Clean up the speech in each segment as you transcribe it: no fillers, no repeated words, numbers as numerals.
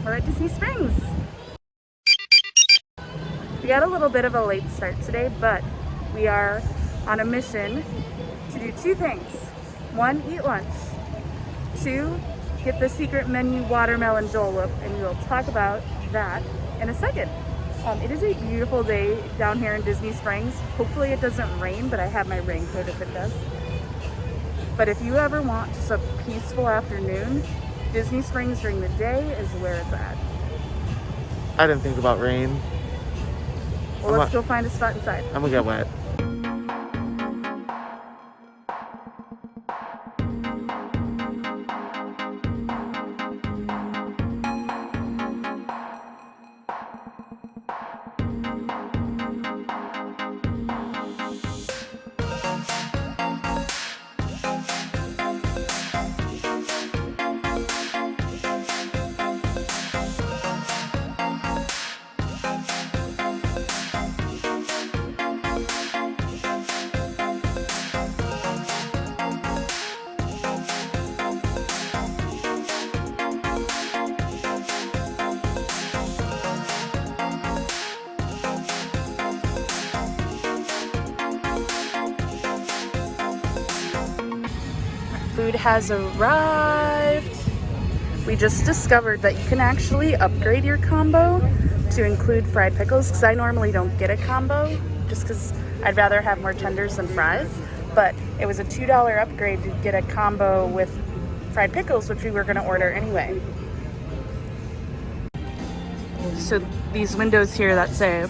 We're at Disney Springs. We got a little bit of a late start today, but we are on a mission to do two things. One, eat lunch. Two, get the secret menu watermelon Dole Whip, and we'll talk about that in a second. It is a beautiful day down here in Disney Springs. Hopefully it doesn't rain, but I have my raincoat if it does. But if you ever want just a peaceful afternoon, Disney Springs during the day is where it's at. I didn't think about rain. Well, let's go find a spot inside. I'm gonna get wet. Food has arrived. We just discovered that you can actually upgrade your combo to include fried pickles, because I normally don't get a combo just because I'd rather have more tenders than fries. But it was a $2 upgrade to get a combo with fried pickles, which we were going to order anyway. So these windows here that say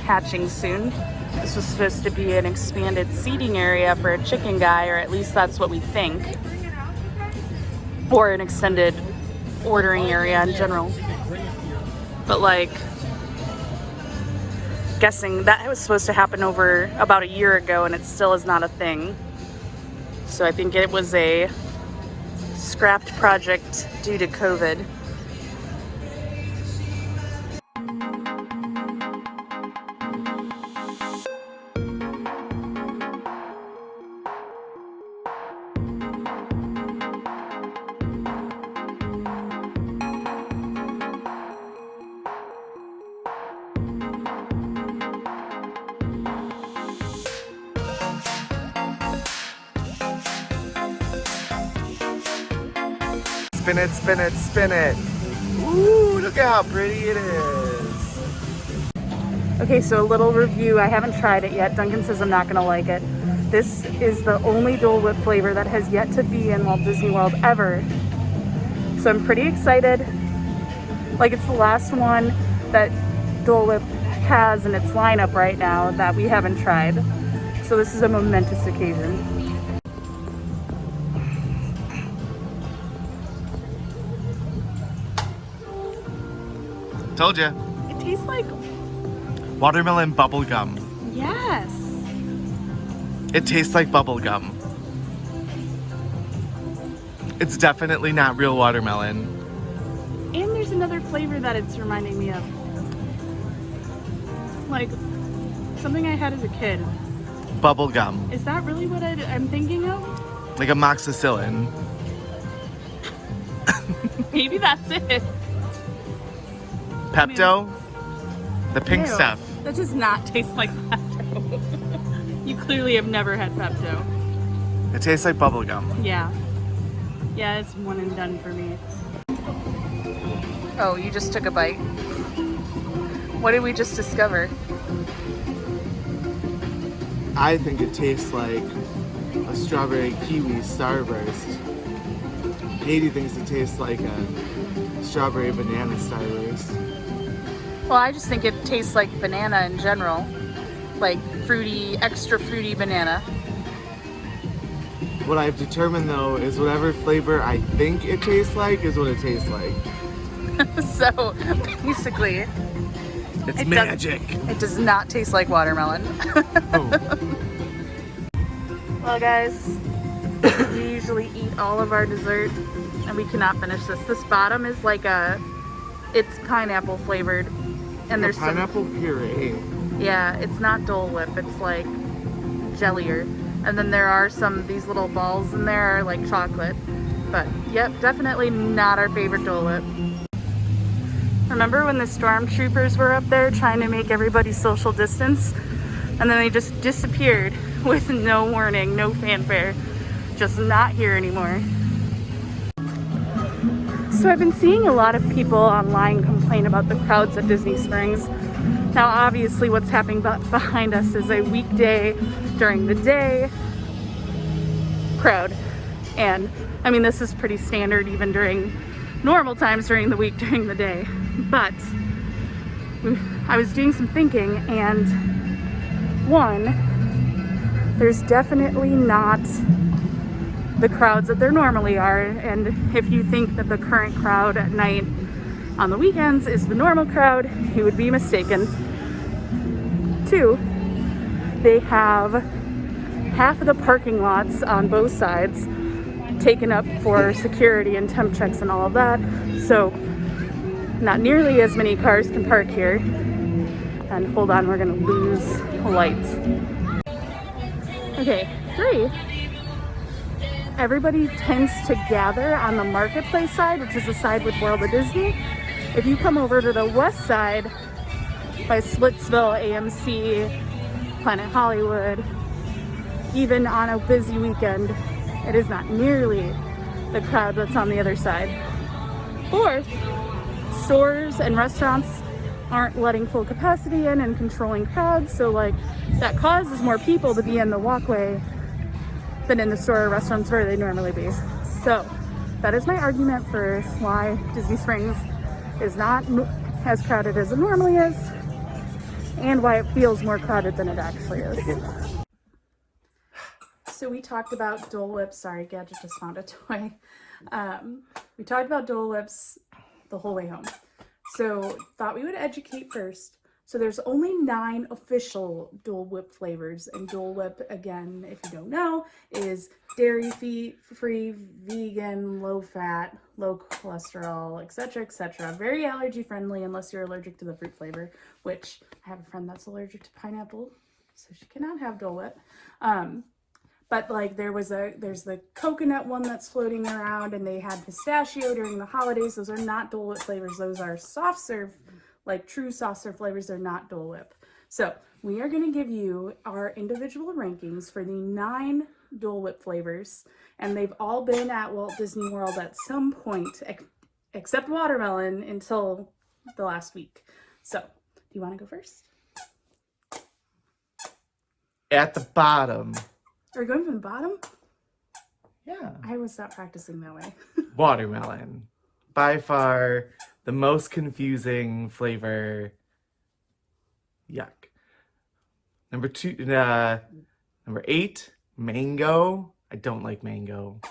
hatching soon, this was supposed to be an expanded seating area for a chicken guy, or at least that's what we think. Or an extended ordering area in general. But like, guessing that was supposed to happen over about a year ago, and it still is not a thing. So I think it was a scrapped project due to COVID. Spin it, spin it, spin it. Ooh, look at how pretty it is. Okay, so a little review. I haven't tried it yet. Duncan says I'm not gonna like it. This is the only Dole Whip flavor that has yet to be in Walt Disney World ever. So I'm pretty excited. Like, it's the last one that Dole Whip has in its lineup right now that we haven't tried. So this is a momentous occasion. Told ya. It tastes like... Watermelon bubble gum. Yes. It tastes like bubble gum. It's definitely not real watermelon. And there's another flavor that it's reminding me of. Like, something I had as a kid. Bubble gum. Is that really what I'm thinking of? Like amoxicillin. Maybe that's it. Pepto? The pink Ew. stuff. That does not taste like Pepto. You clearly have never had Pepto. It tastes like bubble gum. Yeah. Yeah, it's one and done for me. Oh, you just took a bite. What did we just discover? I think it tastes like a strawberry kiwi starburst. Katie thinks it tastes like a strawberry banana starburst. Well, I just think it tastes like banana in general. Like fruity, extra fruity banana. What I've determined though is whatever flavor I think it tastes like is what it tastes like. So basically, It's magic. It does not taste like watermelon. Oh. Well guys, we usually eat all of our dessert and we cannot finish this. This bottom is like it's pineapple flavored. And there's pineapple puree. Yeah, it's not Dole Whip, it's like jellier. And then there are these little balls in there are like chocolate. But yep, definitely not our favorite Dole Whip. Remember when the stormtroopers were up there trying to make everybody social distance? And then they just disappeared with no warning, no fanfare. Just not here anymore. So I've been seeing a lot of people online complain about the crowds at Disney Springs. Now obviously what's happening behind us is a weekday during the day crowd. And I mean, this is pretty standard even during normal times during the week during the day. But I was doing some thinking, and one, there's definitely not the crowds that there normally are, and if you think that the current crowd at night on the weekends is the normal crowd, you would be mistaken. Two, they have half of the parking lots on both sides taken up for security and temp checks and all of that, so not nearly as many cars can park here. And hold on, we're gonna lose a light. Okay, 3. Everybody tends to gather on the marketplace side, which is the side with World of Disney. If you come over to the west side by Splitsville, AMC, Planet Hollywood, even on a busy weekend, it is not nearly the crowd that's on the other side. 4, stores and restaurants aren't letting full capacity in and controlling crowds, so like that causes more people to be in the walkway than in the store or restaurants where they normally be. So that is my argument for why Disney Springs is not as crowded as it normally is, and why it feels more crowded than it actually is. So we talked about Dole Whips. Sorry, Gadget just found a toy. We talked about Dole Whips the whole way home. So thought we would educate first. So there's only 9 official Dole Whip flavors, and Dole Whip, again, if you don't know, is dairy-free, vegan, low-fat, low cholesterol, etc., etc. Very allergy-friendly unless you're allergic to the fruit flavor, which I have a friend that's allergic to pineapple, so she cannot have Dole Whip. But like there's the coconut one that's floating around, and they had pistachio during the holidays. Those are not Dole Whip flavors. Those are soft serve, like true soft serve flavors. They're not Dole Whip. So we are going to give you our individual rankings for the 9 Dole Whip flavors, and they've all been at Walt Disney World at some point, except watermelon, until the last week. So do you want to go first? At the bottom. Are we going from the bottom? Yeah. I was not practicing that way. Watermelon. By far the most confusing flavor. Yuck. Number 8, mango. I don't like mango.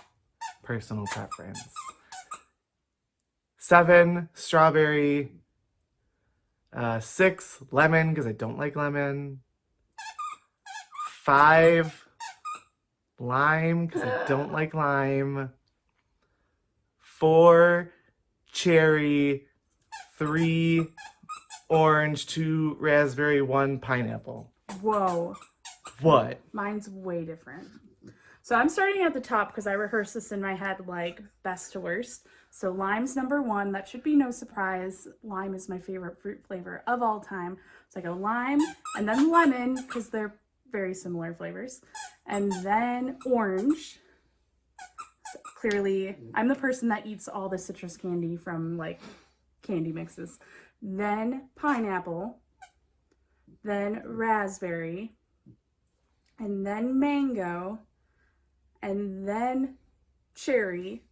Personal preference. 7, strawberry. 6, lemon, because I don't like lemon. 5, lime, because I don't like lime. 4, cherry. 3, orange. 2, raspberry. 1, pineapple. Whoa. What? Mine's way different. So I'm starting at the top because I rehearsed this in my head, like best to worst. So lime's number 1. That should be no surprise. Lime is my favorite fruit flavor of all time. So I go lime and then lemon because they're very similar flavors. And then orange. So clearly, I'm the person that eats all the citrus candy from like candy mixes. Then pineapple. Then raspberry. And then mango. And then cherry,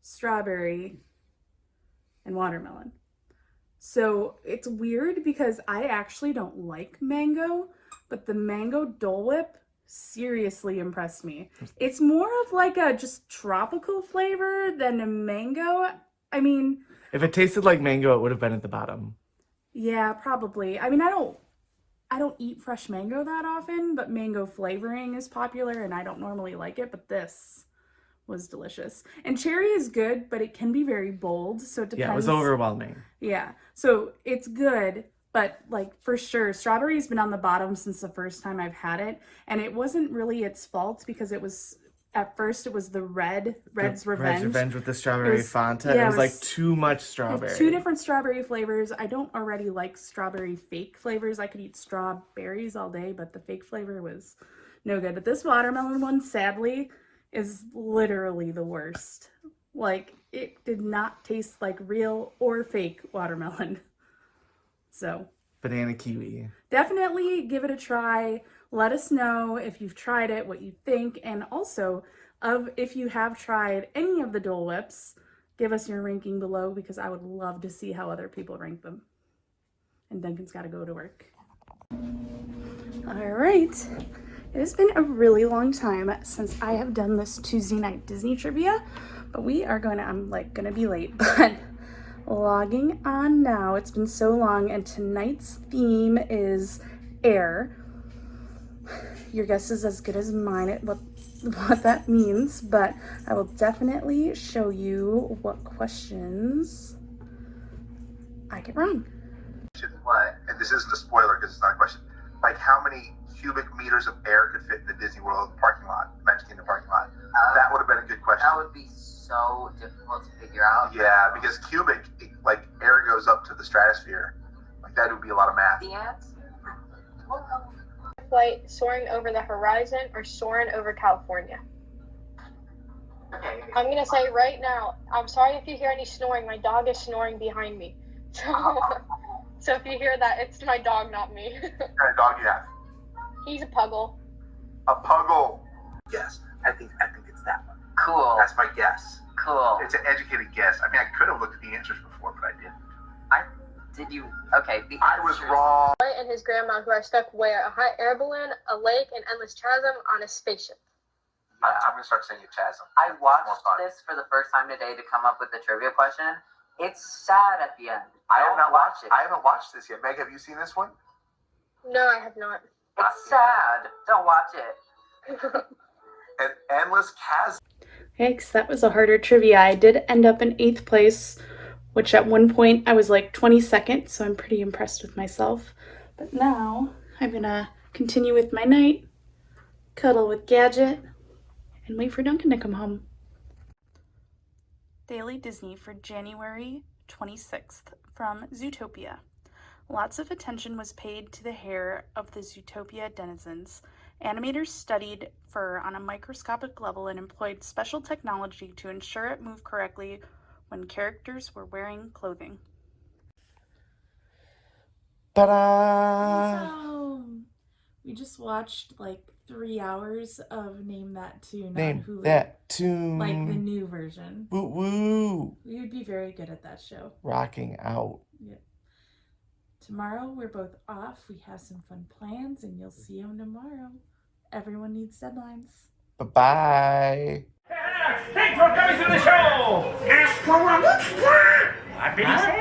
strawberry, and watermelon. So it's weird because I actually don't like mango, but the mango Dole Whip seriously impressed me. It's more of like a just tropical flavor than a mango. I mean, if it tasted like mango, it would have been at the bottom. Yeah, probably. I mean, I don't eat fresh mango that often, but mango flavoring is popular and I don't normally like it, but this was delicious. And cherry is good, but it can be very bold, so it depends. Yeah, it was overwhelming. Yeah, so it's good, but like for sure, strawberry's been on the bottom since the first time I've had it, and it wasn't really its fault because it was at first it was the Red's Revenge. Red's Revenge with the strawberry Fanta. Yeah, it was like too much They strawberry. have 2 different strawberry flavors. I don't already like strawberry fake flavors. I could eat strawberries all day, but the fake flavor was no good. But this watermelon one, sadly, is literally the worst. Like, it did not taste like real or fake watermelon. So, Banana kiwi. definitely give it a try. Let us know if you've tried it, what you think, and also if you have tried any of the Dole Whips, give us your ranking below because I would love to see how other people rank them. And Duncan's got to go to work. All right. It has been a really long time since I have done this Tuesday night Disney trivia, but I'm like gonna be late, but logging on now. It's been so long, and tonight's theme is air. Your guess is as good as mine at what that means, but I will definitely show you what questions I get wrong. What? And this isn't a spoiler because it's not a question. Like, how many cubic meters of air could fit in the Disney World parking lot, Magic Kingdom parking lot? That would have been a good question. That would be so difficult to figure out. Yeah, because cubic, like, air goes up to the stratosphere. Like, that would be a lot of math. The ants? Flight soaring over the horizon or soaring over California? Okay. I'm gonna say right now, I'm sorry if you hear any snoring. My dog is snoring behind me. So if you hear that, it's my dog, not me. What kind of dog do you have? He's a puggle. A puggle. Yes, I think it's that one. Cool. That's my guess. Cool. It's an educated guess. I mean, I could have looked at the answers before, but I didn't. Did you? Okay. I was wrong. Boy and his grandma who are stuck where? A hot air balloon, a lake, an endless chasm, on a spaceship. I'm gonna start saying chasm. I watched this for the first time today to come up with the trivia question. It's sad at the end. I have not watched watched. I haven't watched this yet. Meg, have you seen this one? No, I have not. It's sad. Don't watch it. An endless chasm. Yikes, that was a harder trivia. I did end up in 8th place, which at one point I was like 22nd, so I'm pretty impressed with myself. But now I'm gonna continue with my night, cuddle with Gadget, and wait for Duncan to come home. Daily Disney for January 26th from Zootopia. Lots of attention was paid to the hair of the Zootopia denizens. Animators studied fur on a microscopic level and employed special technology to ensure it moved correctly when characters were wearing clothing. Ta-da! So, we just watched like 3 hours of Name That Tune on Name Hulu. that tune. Like the new version. Woo woo. We would be very good at that show. Rocking out. Yep. Tomorrow we're both off. We have some fun plans and you'll see them tomorrow. Everyone needs deadlines. Bye-bye. Thanks for coming to the show! What did you say?